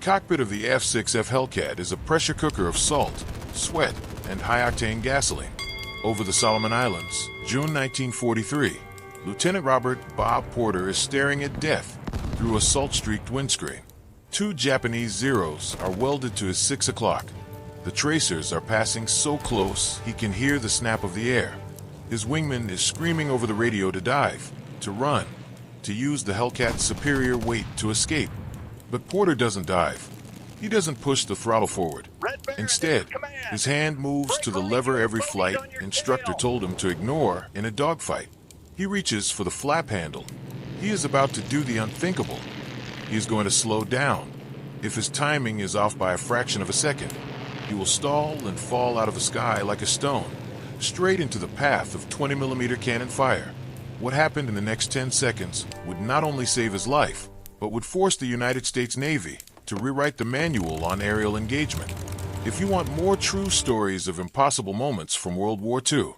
cockpit of the F-6F Hellcat is a pressure cooker of salt, sweat, and high-octane gasoline. Over the Solomon Islands, June 1943, Lieutenant Robert Bob Porter is staring at death through a salt-streaked windscreen. Two Japanese Zeros are welded to his 6 o'clock. The tracers are passing so close he can hear the snap of the air. His wingman is screaming over the radio to dive, to run, to use the Hellcat's superior weight to escape. But Porter doesn't dive. He doesn't push the throttle forward. Instead, his hand moves to the lever every flight instructor told him to ignore in a dogfight. He reaches for the flap handle. He is about to do the unthinkable. He is going to slow down. If his timing is off by a fraction of a second, he will stall and fall out of the sky like a stone, straight into the path of 20mm cannon fire. What happened in the next 10 seconds would not only save his life, but would force the United States Navy to rewrite the manual on aerial engagement. If you want more true stories of impossible moments from World War II,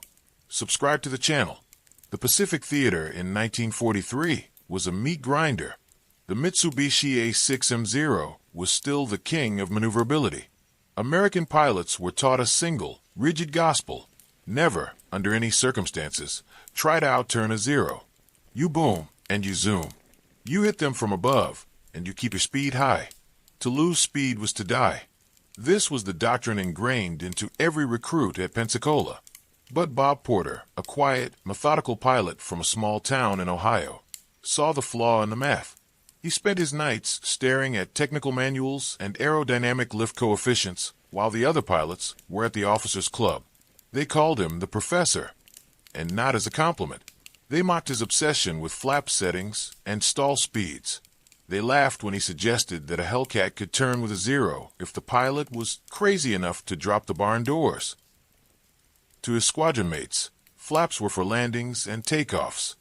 subscribe to the channel. The Pacific Theater in 1943 was a meat grinder. The Mitsubishi A6M0 was still the king of maneuverability. American pilots were taught a single, rigid gospel: never, under any circumstances, try to outturn a Zero. You boom and you zoom. You hit them from above, and you keep your speed high. To lose speed was to die. This was the doctrine ingrained into every recruit at Pensacola. But Bob Porter, a quiet, methodical pilot from a small town in Ohio, saw the flaw in the math. He spent his nights staring at technical manuals and aerodynamic lift coefficients while the other pilots were at the officers' club. They called him the professor, and not as a compliment. They mocked his obsession with flap settings and stall speeds. They laughed when he suggested that a Hellcat could turn with a Zero if the pilot was crazy enough to drop the barn doors. To his squadron mates, flaps were for landings and takeoffs.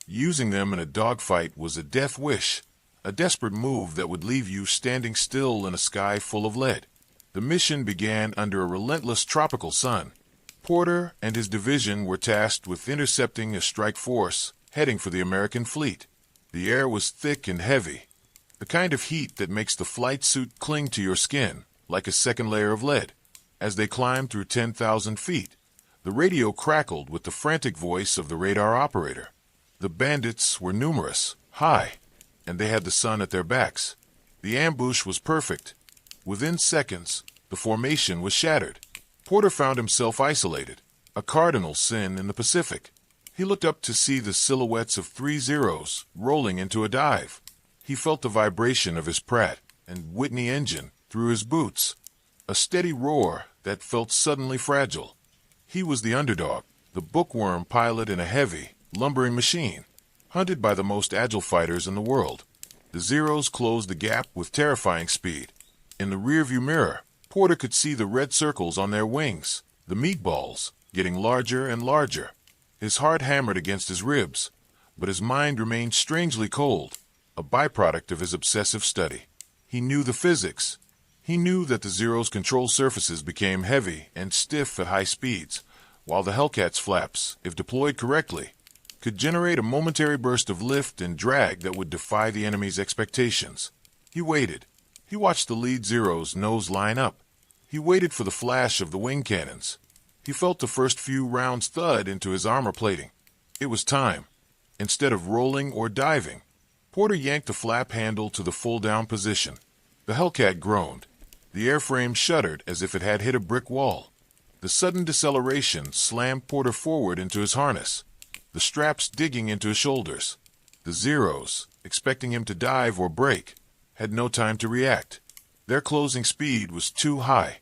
Using them in a dogfight was a death wish, a desperate move that would leave you standing still in a sky full of lead. The mission began under a relentless tropical sun. Porter and his division were tasked with intercepting a strike force heading for the American fleet. The air was thick and heavy, the kind of heat that makes the flight suit cling to your skin like a second layer of lead. As they climbed through 10,000 feet, the radio crackled with the frantic voice of the radar operator. The bandits were numerous, high, and they had the sun at their backs. The ambush was perfect. Within seconds, the formation was shattered. Porter found himself isolated, a cardinal sin in the Pacific. He looked up to see the silhouettes of 3 Zeros rolling into a dive. He felt the vibration of his Pratt and Whitney engine through his boots, a steady roar that felt suddenly fragile. He was the underdog, the bookworm pilot in a heavy, lumbering machine, hunted by the most agile fighters in the world. The Zeros closed the gap with terrifying speed. In the rearview mirror, Porter could see the red circles on their wings, the meatballs, getting larger and larger. His heart hammered against his ribs, but his mind remained strangely cold, a byproduct of his obsessive study. He knew the physics. He knew that the Zero's control surfaces became heavy and stiff at high speeds, while the Hellcat's flaps, if deployed correctly, could generate a momentary burst of lift and drag that would defy the enemy's expectations. He waited. He watched the lead Zero's nose line up. He waited for the flash of the wing cannons. He felt the first few rounds thud into his armor plating. It was time. Instead of rolling or diving, Porter yanked the flap handle to the full-down position. The Hellcat groaned. The airframe shuddered as if it had hit a brick wall. The sudden deceleration slammed Porter forward into his harness, the straps digging into his shoulders. The Zeros, expecting him to dive or brake, had no time to react. Their closing speed was too high.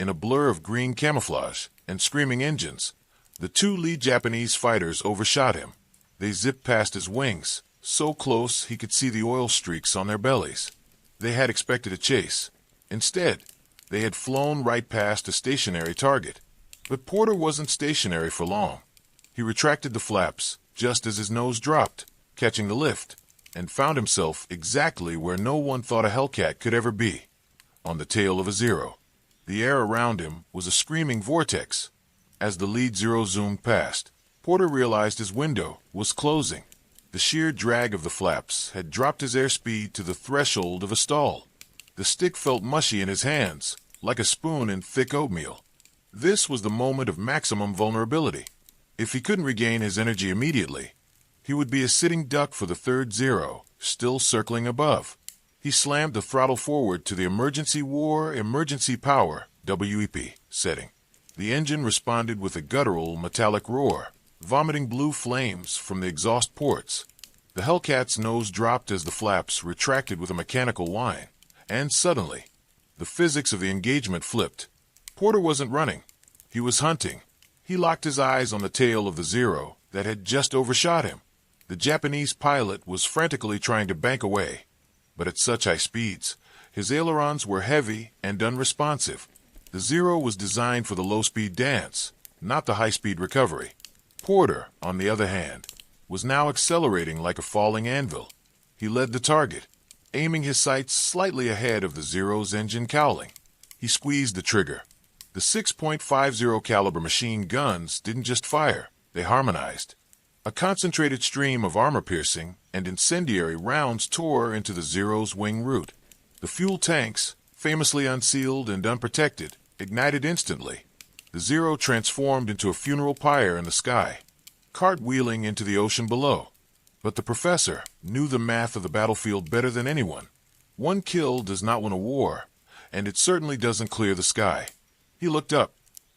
In a blur of green camouflage and screaming engines, the 2 lead Japanese fighters overshot him. They zipped past his wings, so close he could see the oil streaks on their bellies. They had expected a chase. Instead, they had flown right past a stationary target. But Porter wasn't stationary for long. He retracted the flaps just as his nose dropped, catching the lift, and found himself exactly where no one thought a Hellcat could ever be, on the tail of a Zero. The air around him was a screaming vortex. As the lead Zero zoomed past, Porter realized his window was closing. The sheer drag of the flaps had dropped his airspeed to the threshold of a stall. The stick felt mushy in his hands, like a spoon in thick oatmeal. This was the moment of maximum vulnerability. If he couldn't regain his energy immediately, he would be a sitting duck for the third zero, still circling above. He slammed the throttle forward to the emergency power WWII setting. The engine responded with a guttural metallic roar, vomiting blue flames from the exhaust ports. The Hellcat's nose dropped as the flaps retracted with a mechanical whine, and suddenly, the physics of the engagement flipped. Porter wasn't running. He was hunting. He locked his eyes on the tail of the Zero that had just overshot him. The Japanese pilot was frantically trying to bank away, but at such high speeds, his ailerons were heavy and unresponsive. The Zero was designed for the low-speed dance, not the high-speed recovery. Porter, on the other hand, was now accelerating like a falling anvil. He led the target, aiming his sights slightly ahead of the Zero's engine cowling. He squeezed the trigger. The 6.50 caliber machine guns didn't just fire, they harmonized. A concentrated stream of armor-piercing and incendiary rounds tore into the Zero's wing root. The fuel tanks, famously unsealed and unprotected, ignited instantly. The Zero transformed into a funeral pyre in the sky, cartwheeling into the ocean below. But the professor knew the math of the battlefield better than anyone. One kill does not win a war, and it certainly doesn't clear the sky. He looked up.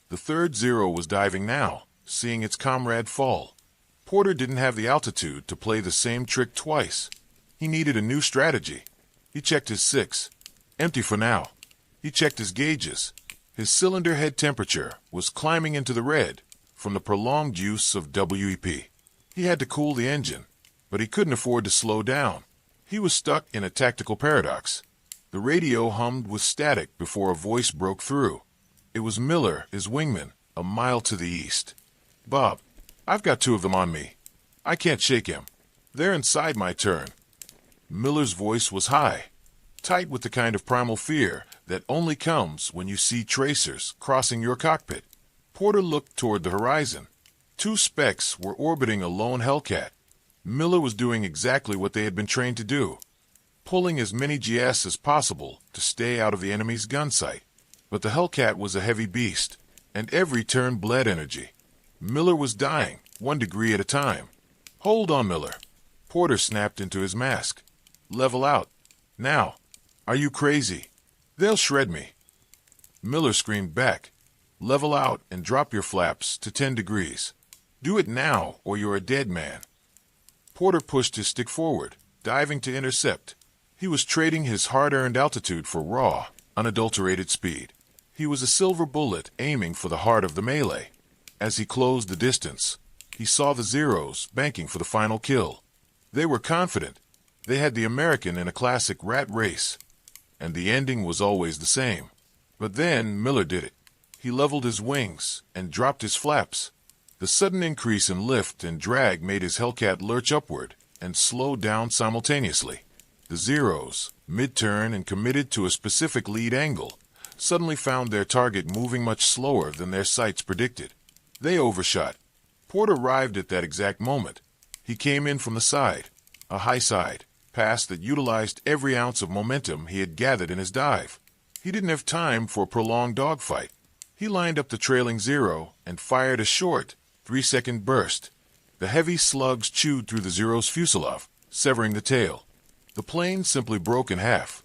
The third Zero was diving now, seeing its comrade fall. Porter didn't have the altitude to play the same trick twice. He needed a new strategy. He checked his six. Empty for now. He checked his gauges. His cylinder head temperature was climbing into the red from the prolonged use of WWII. He had to cool the engine, but he couldn't afford to slow down. He was stuck in a tactical paradox. The radio hummed with static before a voice broke through. It was Miller, his wingman, a mile to the east. "Bob, I've got two of them on me. I can't shake him. They're inside my turn." Miller's voice was high, tight with the kind of primal fear that only comes when you see tracers crossing your cockpit. Porter looked toward the horizon. Two specks were orbiting a lone Hellcat. Miller was doing exactly what they had been trained to do, pulling as many GS as possible to stay out of the enemy's gun sight. But the Hellcat was a heavy beast, and every turn bled energy. Miller was dying, 1 degree at a time. "Hold on, Miller." Porter snapped into his mask. "Level out. Now. Are you crazy? They'll shred me." Miller screamed back. "Level out and drop your flaps to 10 degrees. Do it now, or you're a dead man." Porter pushed his stick forward, diving to intercept. He was trading his hard-earned altitude for raw, unadulterated speed. He was a silver bullet aiming for the heart of the melee. As he closed the distance, he saw the Zeros banking for the final kill. They were confident. They had the American in a classic rat race, and the ending was always the same. But then Miller did it. He leveled his wings and dropped his flaps. The sudden increase in lift and drag made his Hellcat lurch upward and slow down simultaneously. The Zeros, mid-turn and committed to a specific lead angle, suddenly found their target moving much slower than their sights predicted. They overshot. Porter arrived at that exact moment. He came in from the side, a high side, pass that utilized every ounce of momentum he had gathered in his dive. He didn't have time for a prolonged dogfight. He lined up the trailing Zero and fired a short, 3-second burst. The heavy slugs chewed through the Zero's fuselage, severing the tail. The plane simply broke in half.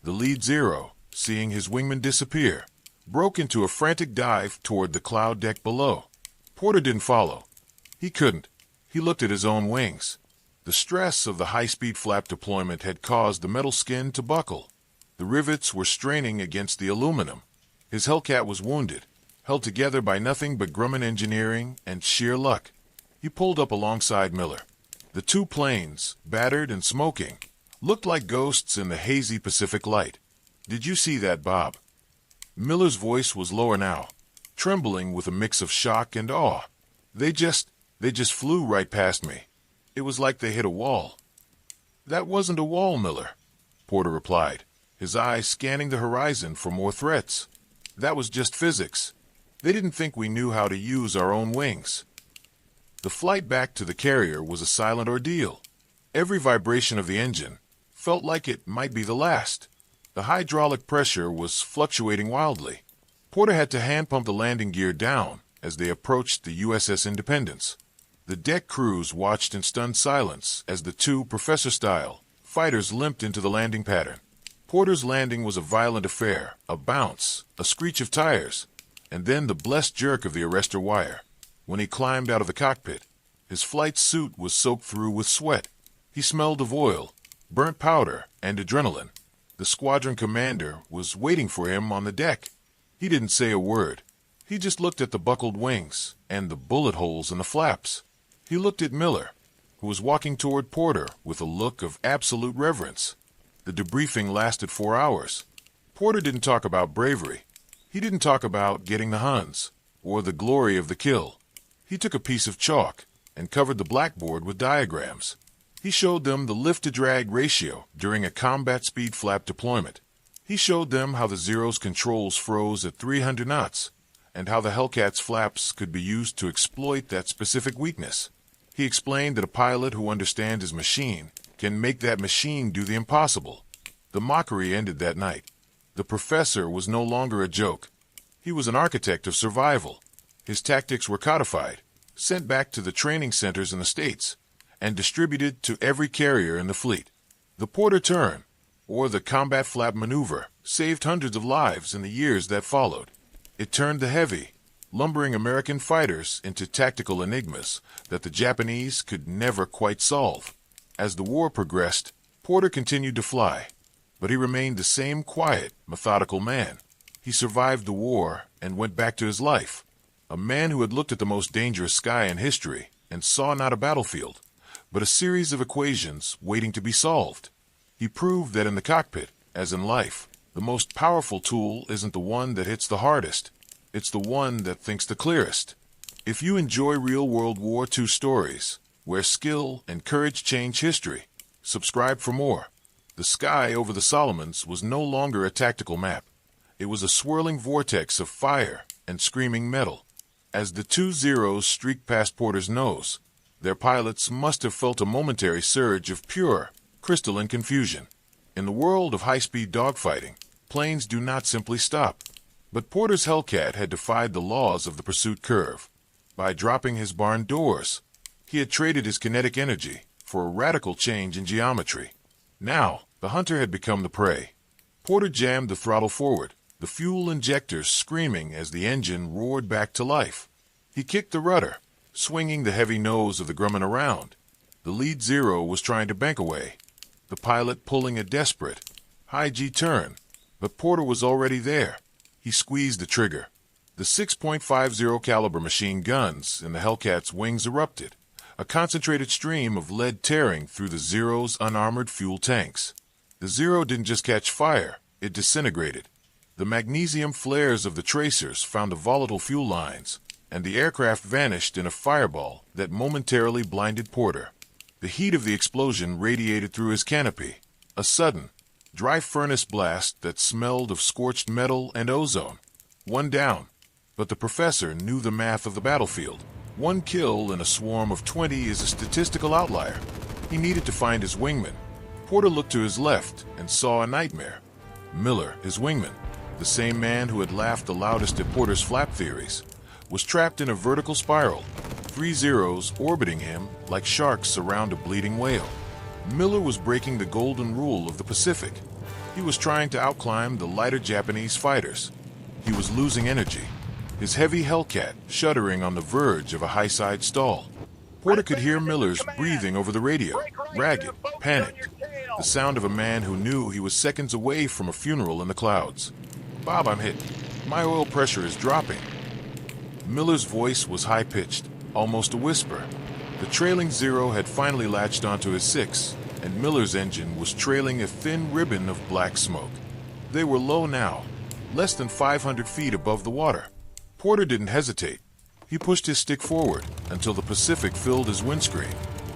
The lead Zero, seeing his wingman disappear, broke into a frantic dive toward the cloud deck below. Porter didn't follow. He couldn't. He looked at his own wings. The stress of the high-speed flap deployment had caused the metal skin to buckle. The rivets were straining against the aluminum. His Hellcat was wounded, held together by nothing but Grumman engineering and sheer luck. He pulled up alongside Miller. The two planes, battered and smoking, looked like ghosts in the hazy Pacific light. "Did you see that, Bob?" Miller's voice was lower now, trembling with a mix of shock and awe. They just flew right past me. It was like they hit a wall." "That wasn't a wall, Miller," Porter replied, his eyes scanning the horizon for more threats. "That was just physics. They didn't think we knew how to use our own wings." The flight back to the carrier was a silent ordeal. Every vibration of the engine felt like it might be the last. The hydraulic pressure was fluctuating wildly. Porter had to hand pump the landing gear down as they approached the USS Independence. The deck crews watched in stunned silence as the two professor-style fighters limped into the landing pattern. Porter's landing was a violent affair, a bounce, a screech of tires, and then the blessed jerk of the arrestor wire. When he climbed out of the cockpit, his flight suit was soaked through with sweat. He smelled of oil, burnt powder, and adrenaline. The squadron commander was waiting for him on the deck. He didn't say a word. He just looked at the buckled wings and the bullet holes in the flaps. He looked at Miller, who was walking toward Porter with a look of absolute reverence. The debriefing lasted 4 hours. Porter didn't talk about bravery. He didn't talk about getting the Huns or the glory of the kill. He took a piece of chalk and covered the blackboard with diagrams. He showed them the lift-to-drag ratio during a combat speed flap deployment. He showed them how the Zero's controls froze at 300 knots and how the Hellcat's flaps could be used to exploit that specific weakness. He explained that a pilot who understands his machine can make that machine do the impossible. The mockery ended that night. The professor was no longer a joke. He was an architect of survival. His tactics were codified, sent back to the training centers in the States, and distributed to every carrier in the fleet. The Porter turn, or the combat flap maneuver, saved hundreds of lives in the years that followed. It turned the heavy, lumbering American fighters into tactical enigmas that the Japanese could never quite solve. As the war progressed, Porter continued to fly, but he remained the same quiet, methodical man. He survived the war and went back to his life, a man who had looked at the most dangerous sky in history and saw not a battlefield, but a series of equations waiting to be solved. He proved that in the cockpit, as in life, the most powerful tool isn't the one that hits the hardest, it's the one that thinks the clearest. If you enjoy real World War II stories, where skill and courage change history, subscribe for more. The sky over the Solomons was no longer a tactical map. It was a swirling vortex of fire and screaming metal. As the two Zeros streaked past Porter's nose, their pilots must have felt a momentary surge of pure, crystalline confusion. In the world of high-speed dogfighting, planes do not simply stop. But Porter's Hellcat had defied the laws of the pursuit curve. By dropping his barn doors, he had traded his kinetic energy for a radical change in geometry. Now, the hunter had become the prey. Porter jammed the throttle forward, the fuel injectors screaming as the engine roared back to life. He kicked the rudder, swinging the heavy nose of the Grumman around. The lead Zero was trying to bank away, the pilot pulling a desperate, high-G turn, but Porter was already there. He squeezed the trigger. The 6.50 caliber machine guns in the Hellcat's wings erupted, a concentrated stream of lead tearing through the Zero's unarmored fuel tanks. The Zero didn't just catch fire, it disintegrated. The magnesium flares of the tracers found the volatile fuel lines, and the aircraft vanished in a fireball that momentarily blinded Porter. The heat of the explosion radiated through his canopy, a sudden, dry furnace blast that smelled of scorched metal and ozone. One down, but the professor knew the math of the battlefield. One kill in a swarm of 20 is a statistical outlier. He needed to find his wingman. Porter looked to his left and saw a nightmare. Miller, his wingman, the same man who had laughed the loudest at Porter's flap theories, was trapped in a vertical spiral, 3 Zeros orbiting him like sharks around a bleeding whale. Miller was breaking the golden rule of the Pacific. He was trying to outclimb the lighter Japanese fighters. He was losing energy, his heavy Hellcat shuddering on the verge of a high-side stall. Porter could hear Miller's breathing over the radio, ragged, panicked, the sound of a man who knew he was seconds away from a funeral in the clouds. "Bob, I'm hit. My oil pressure is dropping." Miller's voice was high-pitched, almost a whisper. The trailing Zero had finally latched onto his 6, and Miller's engine was trailing a thin ribbon of black smoke. They were low now, less than 500 feet above the water. Porter didn't hesitate. He pushed his stick forward until the Pacific filled his windscreen,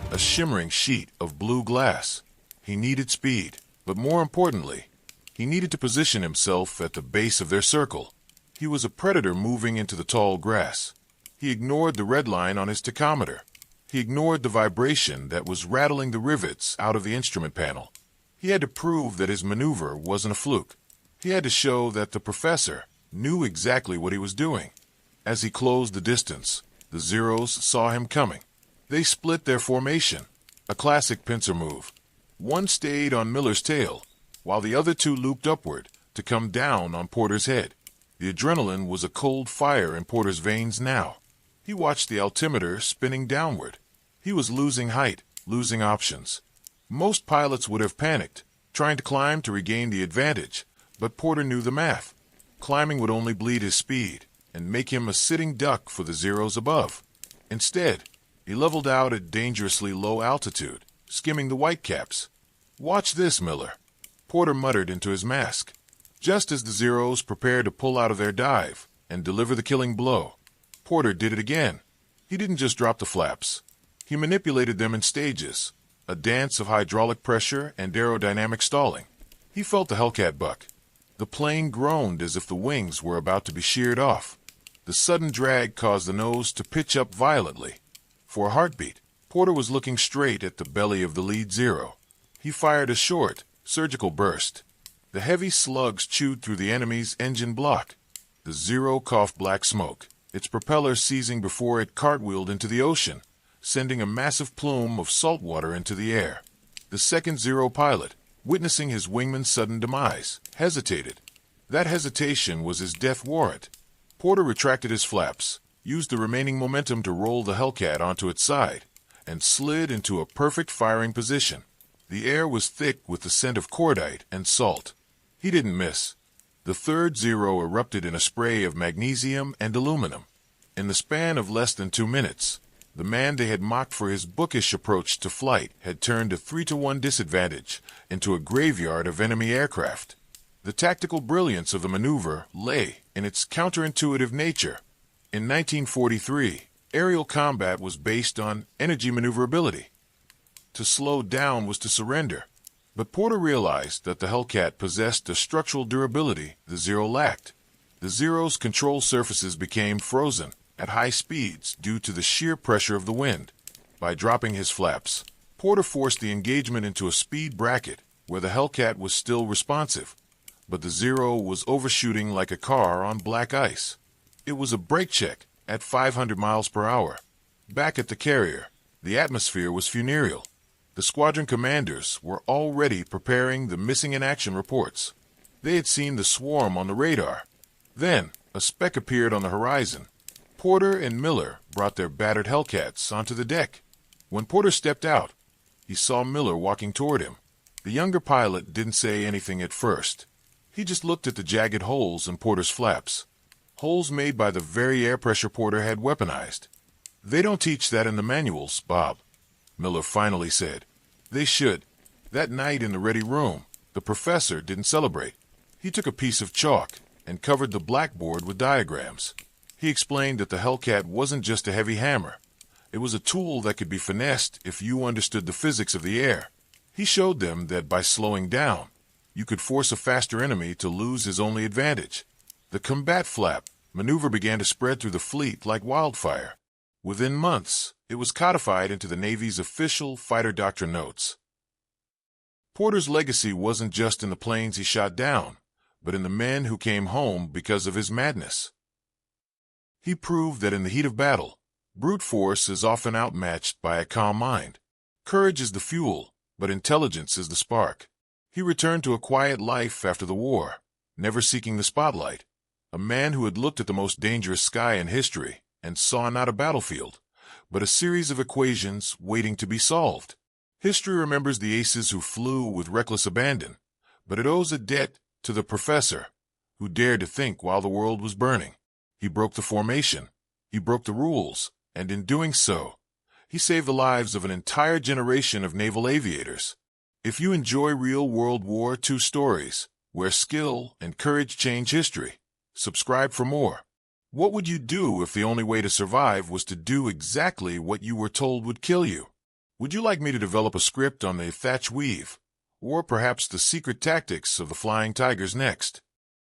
a shimmering sheet of blue glass. He needed speed, but more importantly, he needed to position himself at the base of their circle. He was a predator moving into the tall grass. He ignored the red line on his tachometer. He ignored the vibration that was rattling the rivets out of the instrument panel. He had to prove that his maneuver wasn't a fluke. He had to show that the professor knew exactly what he was doing. As he closed the distance, the Zeros saw him coming. They split their formation, a classic pincer move. One stayed on Miller's tail, while the other two looped upward to come down on Porter's head. The adrenaline was a cold fire in Porter's veins now. He watched the altimeter spinning downward. He was losing height, losing options. Most pilots would have panicked, trying to climb to regain the advantage, but Porter knew the math. Climbing would only bleed his speed and make him a sitting duck for the Zeros above. Instead, he leveled out at dangerously low altitude, skimming the whitecaps. "Watch this, Miller," Porter muttered into his mask. Just as the Zeros prepared to pull out of their dive and deliver the killing blow, Porter did it again. He didn't just drop the flaps. He manipulated them in stages, a dance of hydraulic pressure and aerodynamic stalling. He felt the Hellcat buck. The plane groaned as if the wings were about to be sheared off. The sudden drag caused the nose to pitch up violently. For a heartbeat, Porter was looking straight at the belly of the lead Zero. He fired a short, surgical burst. The heavy slugs chewed through the enemy's engine block. The Zero coughed black smoke, its propeller seizing before it cartwheeled into the ocean, sending a massive plume of salt water into the air. The second Zero pilot, witnessing his wingman's sudden demise, hesitated. That hesitation was his death warrant. Porter retracted his flaps, used the remaining momentum to roll the Hellcat onto its side, and slid into a perfect firing position. The air was thick with the scent of cordite and salt. He didn't miss. The third Zero erupted in a spray of magnesium and aluminum. In the span of less than 2 minutes, the man they had mocked for his bookish approach to flight had turned a 3-to-1 disadvantage into a graveyard of enemy aircraft. The tactical brilliance of the maneuver lay in its counterintuitive nature. In 1943, aerial combat was based on energy maneuverability. To slow down was to surrender. But Porter realized that the Hellcat possessed a structural durability the Zero lacked. The Zero's control surfaces became frozen at high speeds due to the sheer pressure of the wind. By dropping his flaps, Porter forced the engagement into a speed bracket where the Hellcat was still responsive, but the Zero was overshooting like a car on black ice. It was a brake check at 500 miles per hour. Back at the carrier, the atmosphere was funereal. The squadron commanders were already preparing the missing in action reports. They had seen the swarm on the radar. Then, a speck appeared on the horizon. Porter and Miller brought their battered Hellcats onto the deck. When Porter stepped out, he saw Miller walking toward him. The younger pilot didn't say anything at first. He just looked at the jagged holes in Porter's flaps. Holes made by the very air pressure Porter had weaponized. "They don't teach that in the manuals, Bob," Miller finally said. "They should." That night in the ready room, the professor didn't celebrate. He took a piece of chalk and covered the blackboard with diagrams. He explained that the Hellcat wasn't just a heavy hammer. It was a tool that could be finessed if you understood the physics of the air. He showed them that by slowing down, you could force a faster enemy to lose his only advantage. The combat flap maneuver began to spread through the fleet like wildfire. Within months, it was codified into the Navy's official fighter doctrine notes. Porter's legacy wasn't just in the planes he shot down, but in the men who came home because of his madness. He proved that in the heat of battle, brute force is often outmatched by a calm mind. Courage is the fuel, but intelligence is the spark. He returned to a quiet life after the war, never seeking the spotlight. A man who had looked at the most dangerous sky in history and saw not a battlefield, but a series of equations waiting to be solved. History remembers the aces who flew with reckless abandon, but it owes a debt to the professor who dared to think while the world was burning. He broke the formation, he broke the rules, and in doing so, he saved the lives of an entire generation of naval aviators. If you enjoy real World War II stories, where skill and courage change history, subscribe for more. What would you do if the only way to survive was to do exactly what you were told would kill you? Would you like me to develop a script on the WWII, or perhaps the secret tactics of the Flying Tigers next?